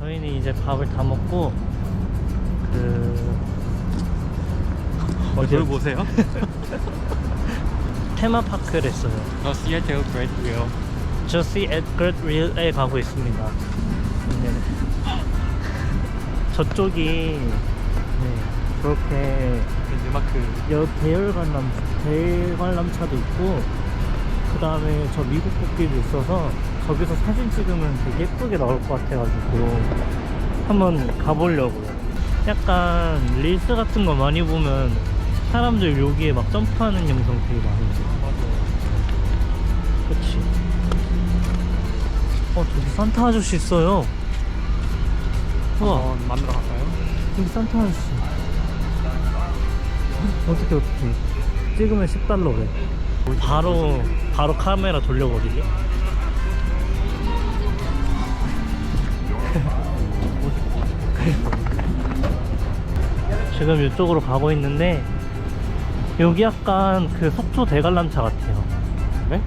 저희는 이제 밥을 다 먹고 어디를 보세요? 테마파크를 했어요. Seattle Great Wheel. 저시 앳 그레이트 윌에 가고 있습니다. 네. 저쪽이 그렇게 덴마크. 대관람차도 있고, 그 다음에 저 미국 국기도 있어서 저기서 사진 찍으면 되게 예쁘게 나올 것 같아가지고 한번 가보려고요. 약간 릴스 같은 거 많이 보면 사람들 여기에 막 점프하는 영상 되게 많아요. 그치? 저기 산타 아저씨 있어요. 우와, 만나러 갈까요? 여기 산타 아저씨. 어떻게 찍으면 10달러래. 바로 카메라 돌려버리게. 지금 이쪽으로 가고 있는데 여기 약간 그 속초 대관람차 같아요. 네?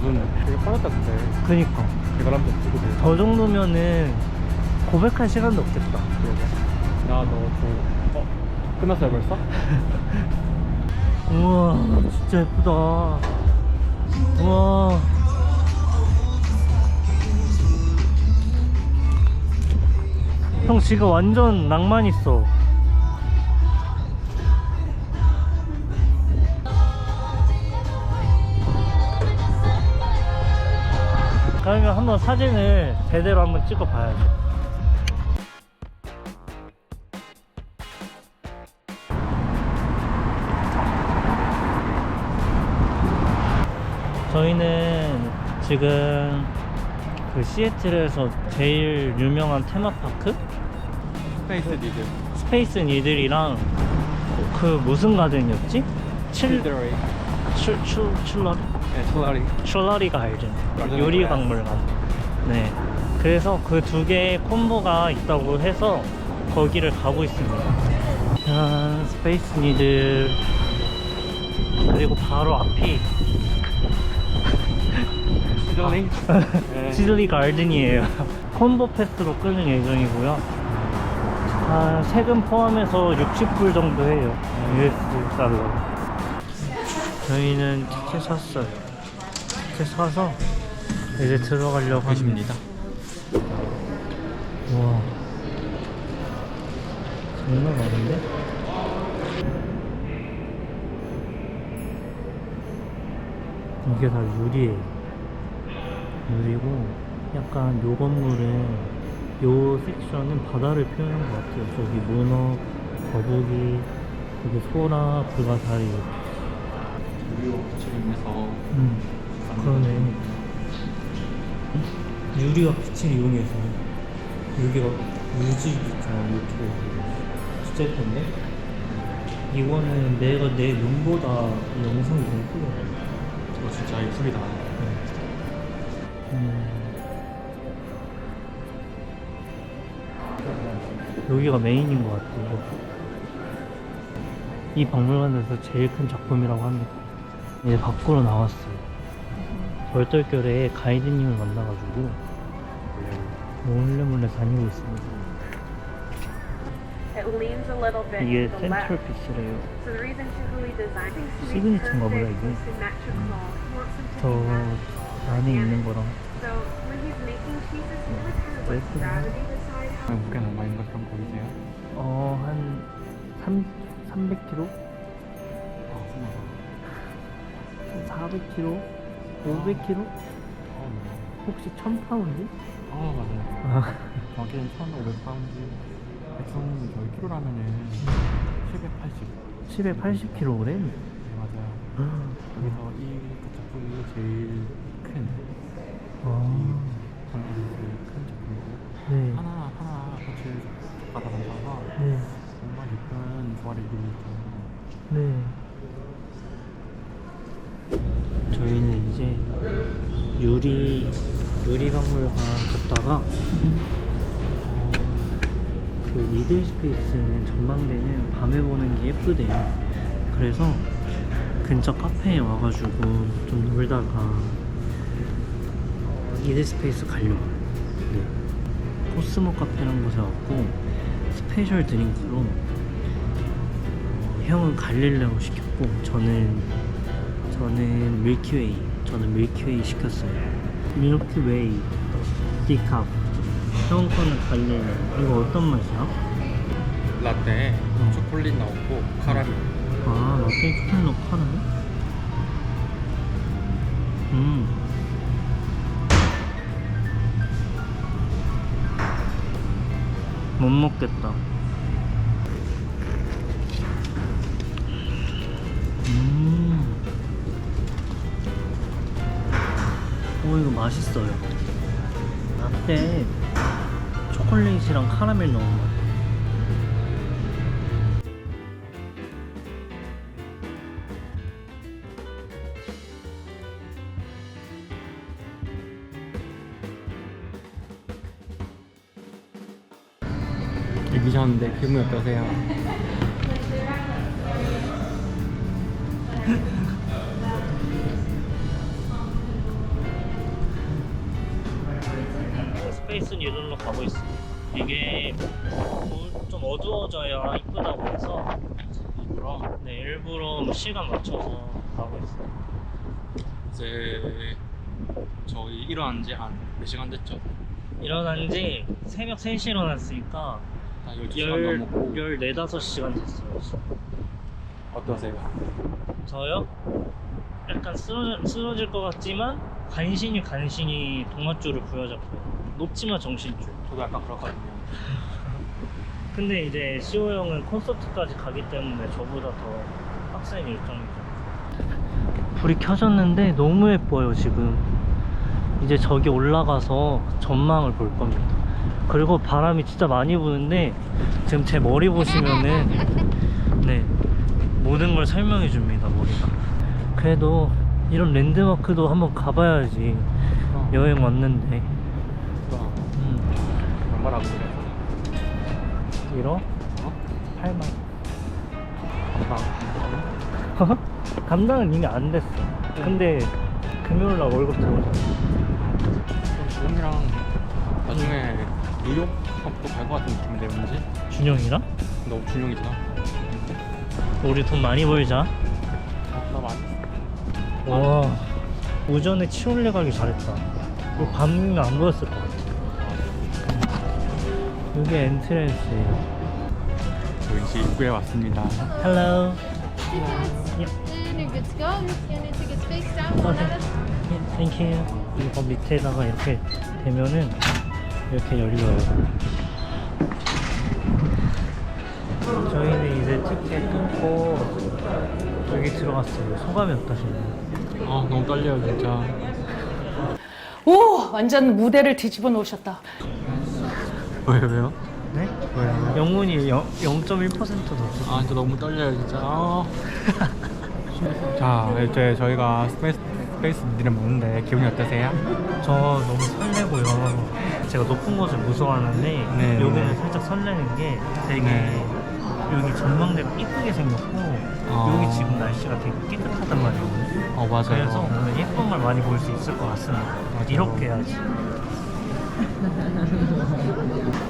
무슨 되게 빨랐다던데. 그니까 대관람차 두고 돼. 저 정도면은 고백할 시간도 없겠다. 끝났어요 벌써? 우와, 진짜 예쁘다. 우와. 형 지금 완전 낭만 있어. 그러면 한번 사진을 제대로 한번 찍어 봐야죠. 저희는 지금 그 시애틀에서 제일 유명한 테마파크? 스페이스 니드. 스페이스 니들이랑 그 무슨 가든이었지? 칠드러리. 칠러리. 슐러리 가든. 요리박물관. 네. 그래서 그 두 개의 콤보가 있다고 해서 거기를 가고 있습니다. 스페이스 니들. 그리고 바로 앞이 시들리 가든이에요. 콤보 패스로 끄는 예정이고요. 세금 포함해서 60불 정도 해요. US 달러. 저희는 티켓 샀어요. 티켓 사서 이제 들어가려고 합니다. 우와, 장난 아닌데? 이게 다 유리예요. 유리고 약간 요 건물은 요 섹션은 바다를 표현한 것 같아요. 저기 문어, 거북이, 여기 소라, 불가사리. 유리로 붙이면서. 그러네. 유리와 빛을 이용해서 여기가 뮤직이잖아. 이렇게 진짜 예쁜데? 이거는 내가 내 눈보다 영상이 더 예쁘더라고. 이거 진짜 예쁘다. 여기가 메인인 것 같아요. 이 박물관에서 제일 큰 작품이라고 합니다. 이제 밖으로 나왔어요. 얼떨결에 가이드님을 만나가지고 몰래 다니고 있습니다. 이게 센트럴피스래요. 시그니처인가 보다 이게. 저 안에 있는 거랑 예쁘네. 무게는 얼마 있는 것처럼 보이세요? 한 300kg? 400kg? 500kg? 혹시 1000파운드? 맞아요. 정확히는 1500파운드. 백성 저희 키로라면은 780. 780kg? 네, 맞아요. 그래서 그 작품이 제일 큰. 정말로 제일 큰 작품이고. 네. 하나 꽃을 받아 담아서 네. 정말 예쁜 조화를 이루고 있죠. 네. 저희는 이제 유리박물관 갔다가 그 미들 스페이스는 전망대는 밤에 보는 게 예쁘대요. 그래서 근처 카페에 와가지고 좀 놀다가 미들 스페이스 가려고. 네. 코스모 카페라는 곳에 왔고 스페셜 드링크로 형은 갈릴레오 시켰고 저는 밀키웨이 시켰어요. 밀키웨이 디캅. 형 거는 갈릴레오. 이거 어떤 맛이야? 라떼, 초콜릿 나오고 카라멜. 아, 라떼 초콜릿 넣고 카라멜? 못 먹겠다. 오, 이거 맛있어요. 라떼 초콜릿이랑 카라멜 넣은 거. 이기셨는데 기분이 어떠세요? 스페이스 뉴들로 가고 있어요. 이게 좀 어두워져야 이쁘다고 해서 일부러 시간 맞춰서 가고 있어요. 이제 저희 일어난 지 한 몇 시간 됐죠? 일어난 지 새벽 3시에 일어났으니까 한 12시간 넘었고 14, 5시간 됐어요. 어떠세요? 저요? 약간 쓰러질 것 같지만 간신히 동아줄을 부여잡고요. 높지만 정신줄. 저도 약간 그렇거든요. 근데 이제 시호 형은 콘서트까지 가기 때문에 저보다 더 빡센 일정이죠. 불이 켜졌는데 너무 예뻐요 지금. 이제 저기 올라가서 전망을 볼 겁니다. 그리고 바람이 진짜 많이 부는데 지금 제 머리 보시면은 네, 모든 걸 설명해 줍니다. 머리가. 그래도 이런 랜드마크도 한번 가봐야지. 여행 왔는데. 얼마라고 그래서? 1억? 어? 8만. 감당. 감당은 이미 안 됐어. 근데 금요일날 월급 들어오잖아. 준영이랑 나중에 뉴욕 또 갈 것 같은 느낌인데 왠지? 준영이랑? 너 준영이잖아. 우리 돈 많이 벌자. 나 많이. 와, 오전에 치올레 가기 잘했다. 그리고 밤이면 안 보였을 것 같아. 여기 엔트랜스예요. 저희 이제 입구에 왔습니다. Hello. You're good to go. You need to get spaced out. One Okay. at a time. Thank you. 이거 밑에다가 이렇게 대면은 이렇게 열려요. 저희는 이제 티켓 끊고 여기 들어갔어요. 소감이 어떠신가요? 너무 떨려요 진짜. 오, 완전 무대를 뒤집어 놓으셨다. 왜요? 네? 왜요? 영혼이 0.1%도 없어. 아 진짜 너무 떨려요 진짜. 자 이제 저희가 스페이스 니를 먹는데 기분이 어떠세요? 저 너무 설레고요. 제가 높은 곳을 무서워하는데 네. 여기는 살짝 설레는 게 되게 네. 여기 전망대가 이쁘게 생겼고 여기 지금 날씨가 되게 깨끗하단 말이에요. 맞아요. 그래서 오늘 예쁜 걸 많이 볼 수 있을 것 같습니다. 이렇게 해야지.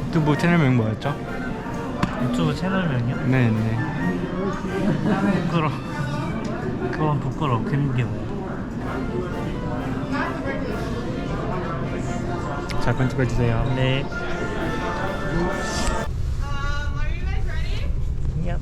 유튜브 채널명 뭐였죠? 유튜브 채널명이요? 네네. 부끄러워. 그건 부끄러워. 금기요. 잘 편집해주세요. 네. 야.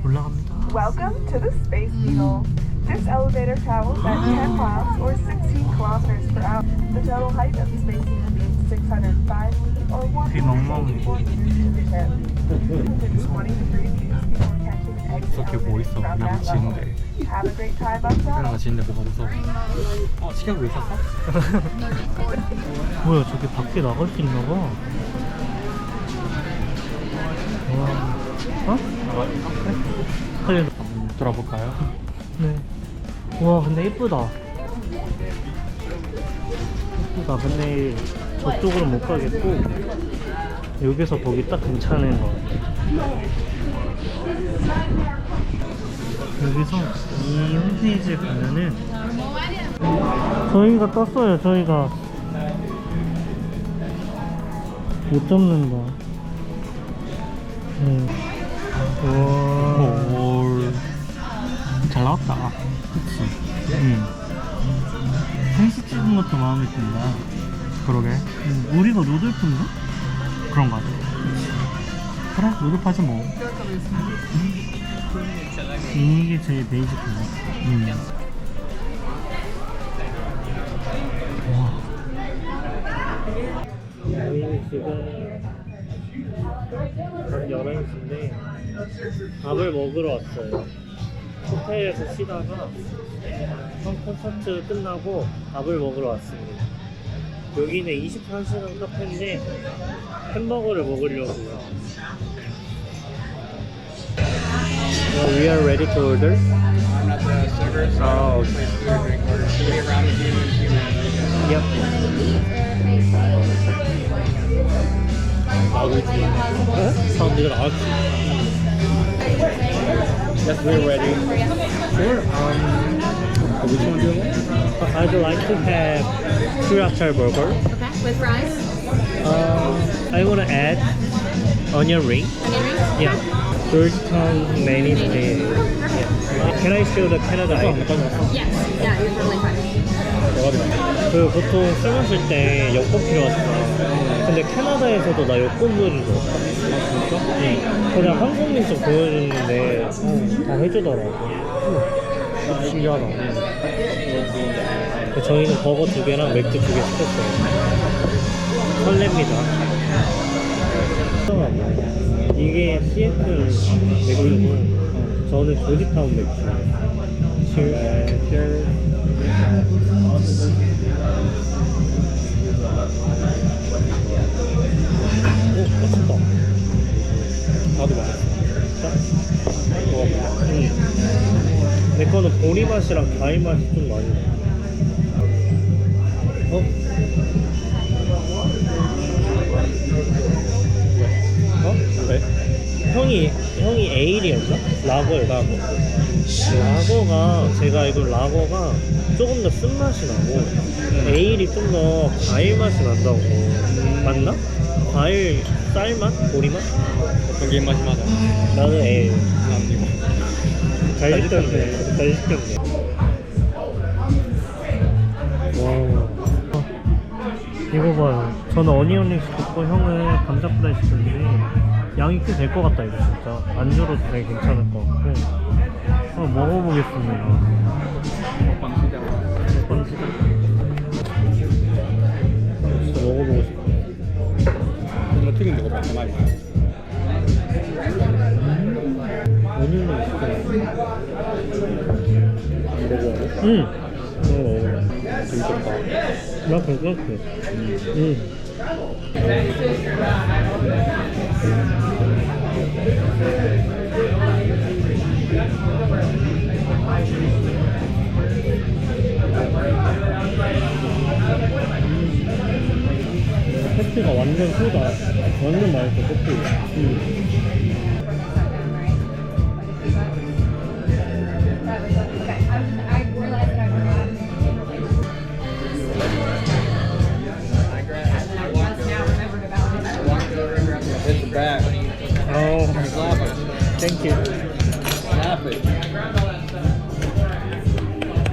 올라갑니다. Welcome to the Space Needle. This elevator travels at 10 miles or 16 kilometers per hour. The total height of the Space Needle is 605 feet or 184 meters to the tip. 120 views before catching an exit 저게 뭐 있어? from 그냥 that level. 지는데. Have a great time up top. 그냥 지는데 뭐가 무서워? 시계가 왜 있었어? 뭐야, 저기 밖에 나갈 수 있나 봐. 와. 어? 그래. 한번 돌아볼까요? 네. 와, 근데 예쁘다. 예쁘다. 근데 저쪽으로 못 가겠고 여기서 보기 딱 괜찮은 것 같아. 여기서 이 홈페이지에 가면은 저희가 떴어요. 저희가 못 잡는다. 우와. 잘 나왔다. 그치. 펜스 찍은 것도 마음에 든다. 그러게. 우리가 루돌프인가? 그런 거 같아. 그래, 노력하지 뭐. 이게 제일 베이직인 것 같아. 저희는 지금 밤 11시인데 밥을 먹으러 왔어요. 호텔에서 쉬다가 콘서트 끝나고 밥을 먹으러 왔습니다. 여기는 24시간 카페인데 햄버거를 먹으려고요. We are ready to order. I'm not the server, so Oh, okay. place food, drink order. Should be around with you in a few minutes. Yep. 사람들이 나왔지. Yes, we're ready. Sure. Which one do you want? I'd like to have sriracha burger. Okay, with fries? I want to add onion ring. Onion rings? Yeah. Georgetown mayonnaise. Yeah. Can I show the Canada ID? Yes. Yeah, you're totally fine. 그 보통 술 마실 때 여권 필요하잖아. 근데 캐나다에서도 나 여권을 줘. 아 진짜? 응. 그냥 한국민 좀 보여줬는데 다 해주더라고. 신기하다. 저희는 버거 2개랑 맥주 2개 시켰어요. 설렙니다. 이게 시애틀 맥주고 저는 조지타운 맥주. Cheers. 오, 맛있다. 나도 맛있어. 내 거는 보리 맛이랑 과일 맛이 좀 많이 나. 왜? 형이 에일이었나? 라거가 제가 알기로 라거가 조금 더 쓴맛이 나고 에일이 좀 더 과일 맛이 난다고. 맞나? 과일 쌀맛? 보리맛? 어떤 게 입맛이 맞아? 나는 에일. 난 이거. 잘 시켰네. 와. 이거 봐요. 저는 어니언링 시켰고 형은 감자 프라이 시켰는데 양이 꽤 될 것 같다 이거 진짜. 안주로도 되게 괜찮을 것 같고 한번 먹어보겠습니다. 먹방 시작. 몇번 시작. 진짜 먹어보고 싶어. 이거 튀긴 데가 몇 마리 나요? 어니언링 시켰네. 먹어야 돼? 응. 이거 먹어봐. 재밌겠다. 나 괜찮지? 응. 패티가 완전 크다. 완전 맛있어, 패티. Hit the back. Oh, Slap it. thank you. Snap it.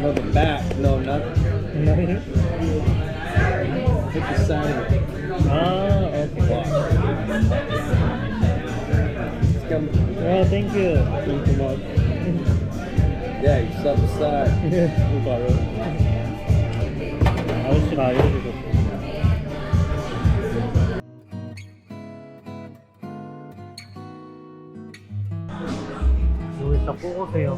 No, the back. No, not. Hit the side of it. Ah, okay. Oh, thank you. Thank you much. Yeah, you slap the side. 이거 알아? 아저씨가 알려주셨어. 여기 딱 뽑으세요.